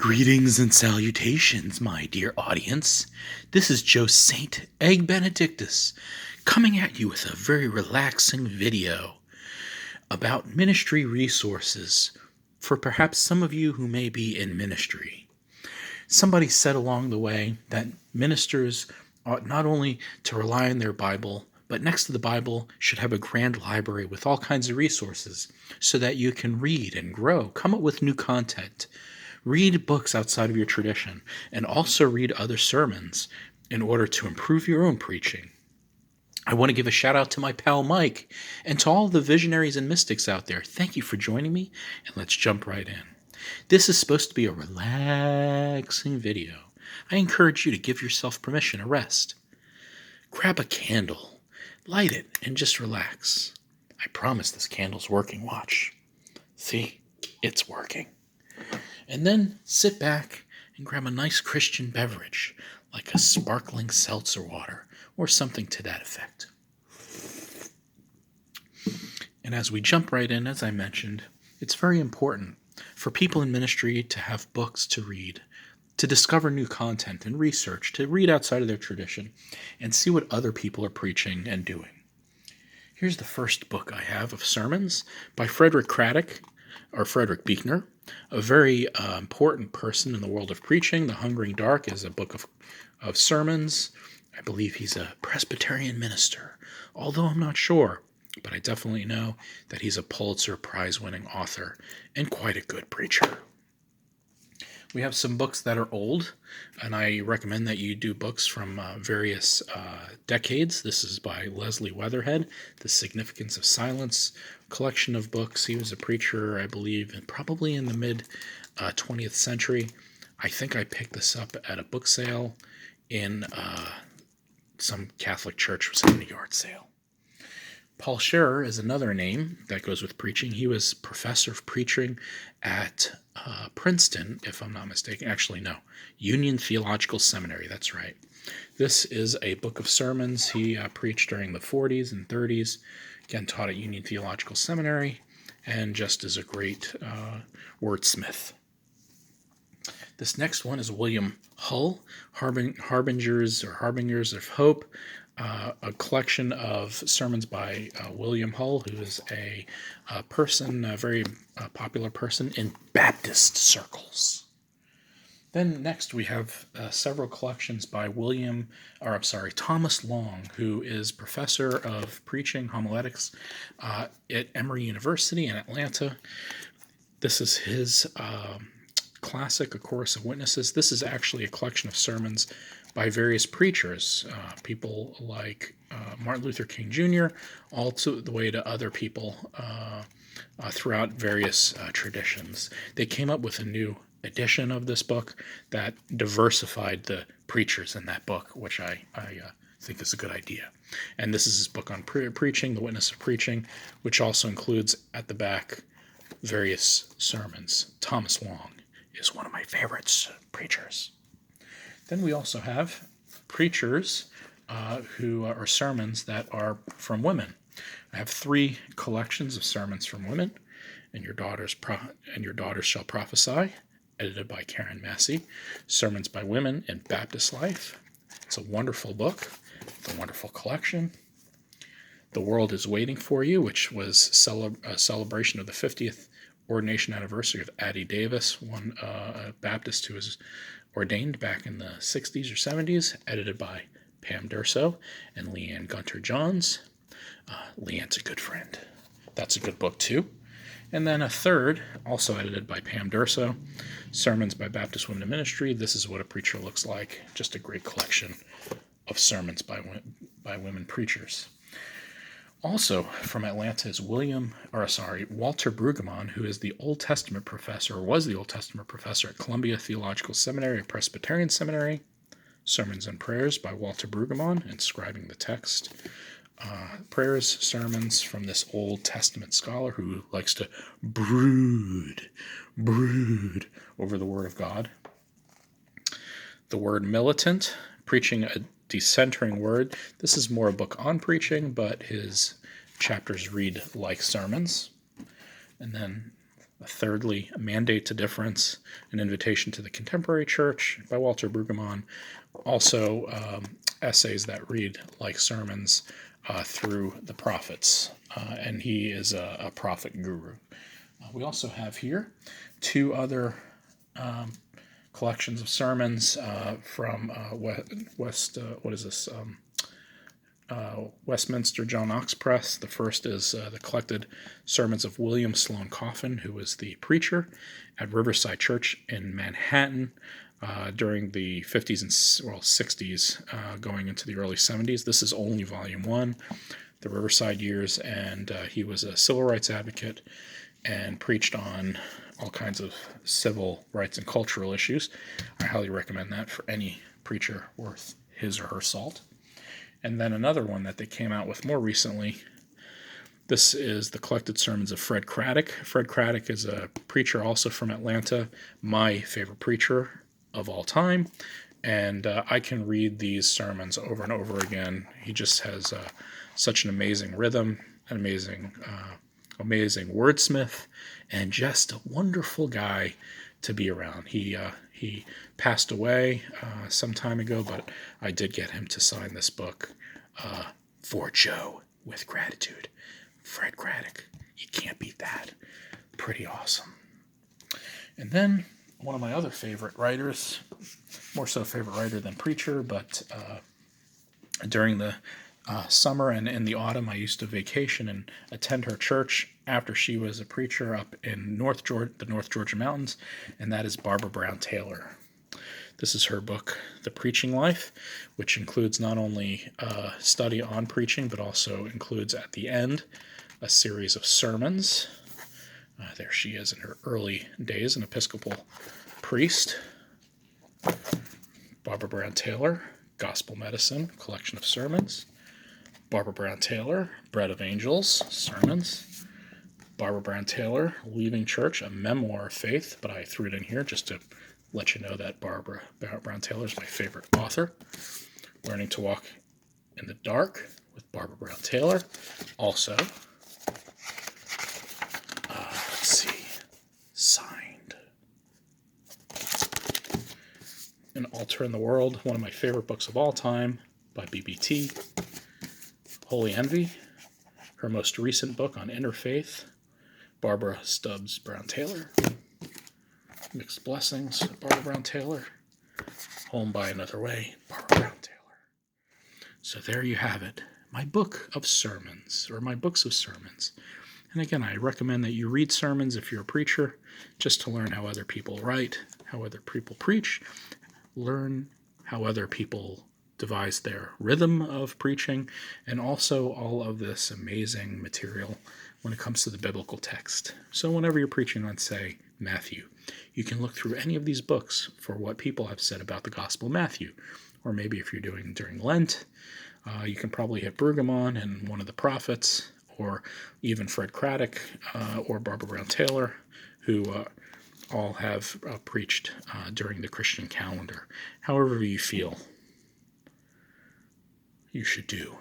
Greetings and salutations, my dear audience. This is Joe Saint Egg Benedictus coming at you with a very relaxing video about ministry resources for perhaps some of you who may be in ministry. Somebody said along the way that ministers ought not only to rely on their Bible, but next to the Bible should have a grand library with all kinds of resources so that you can read and grow, come up with new content. Read books outside of your tradition, and also read other sermons in order to improve your own preaching. I want to give a shout out to my pal Mike, and to all the visionaries and mystics out there. Thank you for joining me, and let's jump right in. This is supposed to be a relaxing video. I encourage you to give yourself permission to rest. Grab a candle, light it, and just relax. I promise this candle's working. Watch. See? It's working. And then sit back and grab a nice Christian beverage, like a sparkling seltzer water or something to that effect. And as we jump right in, as I mentioned, it's very important for people in ministry to have books to read, to discover new content and research, to read outside of their tradition, and see what other people are preaching and doing. Here's the first book I have of sermons by Frederick Beuchner, a very important person in the world of preaching. The Hungering Dark is a book of sermons. I believe he's a Presbyterian minister, although I'm not sure, but I definitely know that he's a Pulitzer Prize-winning author and quite a good preacher. We have some books that are old, and I recommend that you do books from various decades. This is by Leslie Weatherhead, The Significance of Silence, collection of books. He was a preacher, I believe, probably in the mid-20th century. I think I picked this up at a book sale in some Catholic church was having a yard sale. Paul Scherer is another name that goes with preaching. He was professor of preaching at Princeton, if I'm not mistaken. Actually, no, Union Theological Seminary. That's right. This is a book of sermons. He preached during the 40s and 30s. Again, taught at Union Theological Seminary, and just is a great wordsmith. This next one is William Hull, Harbingers of Hope, a collection of sermons by William Hull, who is a very popular person in Baptist circles. Then next we have several collections by Thomas Long, who is professor of preaching homiletics at Emory University in Atlanta. This is his classic, A Chorus of Witnesses. This is actually a collection of sermons by various preachers, people like Martin Luther King Jr., all the way to other people throughout various traditions. They came up with a new edition of this book that diversified the preachers in that book, which I think is a good idea. And this is his book on preaching, The Witness of Preaching, which also includes at the back various sermons. Thomas Long is one of my favorites preachers. Then we also have preachers who are sermons that are from women. I have 3 collections of sermons from women, and Your Daughters Shall Prophesy, edited by Karen Massey. Sermons by Women in Baptist Life. It's a wonderful book. It's a wonderful collection. The World is Waiting for You, which was a celebration of the 50th ordination anniversary of Addie Davis, one Baptist who was ordained back in the 60s or 70s, edited by Pam Durso and Leanne Gunter-Johns. Leanne's a good friend. That's a good book too. And then a third, also edited by Pam Durso, Sermons by Baptist Women in Ministry. This is what a preacher looks like. Just a great collection of sermons by women preachers. Also from Atlanta is Walter Brueggemann, who is the Old Testament professor, or was the Old Testament professor at Columbia Theological Seminary, a Presbyterian seminary. Sermons and Prayers by Walter Brueggemann, inscribing the text. Prayers, sermons from this Old Testament scholar who likes to brood over the Word of God. The Word Militant, preaching a decentering word. This is more a book on preaching, but his chapters read like sermons. And then Thirdly, A Mandate to Difference, An Invitation to the Contemporary Church by Walter Brueggemann. Also, essays that read like sermons through the prophets, and he is a prophet guru. We also have here two other collections of sermons from Westminster John Knox Press. The first is the collected sermons of William Sloane Coffin, who was the preacher at Riverside Church in Manhattan during the 50s and 60s, going into the early 70s. This is only volume 1, the Riverside years, and he was a civil rights advocate and preached on all kinds of civil rights and cultural issues. I highly recommend that for any preacher worth his or her salt. And then another one that they came out with more recently. This is the collected sermons of Fred Craddock. Fred Craddock is a preacher also from Atlanta, my favorite preacher of all time. And I can read these sermons over and over again. He just has such an amazing rhythm, an amazing wordsmith, and just a wonderful guy to be around. He passed away some time ago, but I did get him to sign this book, For Joe, with Gratitude. Fred Craddock. You can't beat that. Pretty awesome. And then one of my other favorite writers, more so favorite writer than preacher, but during the summer and in the autumn, I used to vacation and attend her church after she was a preacher up in the North Georgia mountains, and that is Barbara Brown Taylor. This is her book, The Preaching Life, which includes not only a study on preaching, but also includes at the end a series of sermons. There she is in her early days, an Episcopal priest. Barbara Brown Taylor, Gospel Medicine, collection of sermons. Barbara Brown Taylor, Bread of Angels, sermons. Barbara Brown Taylor, Leaving Church, a memoir of faith, but I threw it in here just to let you know that Barbara Brown Taylor is my favorite author. Learning to Walk in the Dark with Barbara Brown Taylor. Also, let's see, signed. An Altar in the World, one of my favorite books of all time, by BBT. Holy Envy, her most recent book on interfaith, Barbara Stubbs Brown Taylor. Mixed Blessings, Barbara Brown Taylor. Home by Another Way, Barbara Brown Taylor. So there you have it, my book of sermons, or my books of sermons. And again, I recommend that you read sermons if you're a preacher, just to learn how other people write, how other people preach, learn how other people devise their rhythm of preaching, and also all of this amazing material when it comes to the biblical text. So whenever you're preaching on, say, Matthew, you can look through any of these books for what people have said about the Gospel of Matthew. Or maybe if you're doing during Lent, you can probably hit Brueggemann and one of the prophets, or even Fred Craddock or Barbara Brown Taylor, who all have preached during the Christian calendar. However you feel you should do.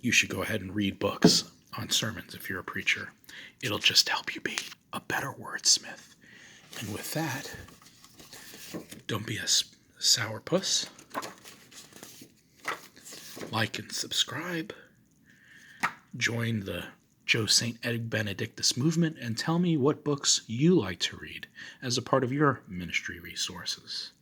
You should go ahead and read books on sermons if you're a preacher. It'll just help you be a better wordsmith. And with that, don't be a sourpuss. Like and subscribe. Join the Joe St. Ed Benedictus movement and tell me what books you like to read as a part of your ministry resources.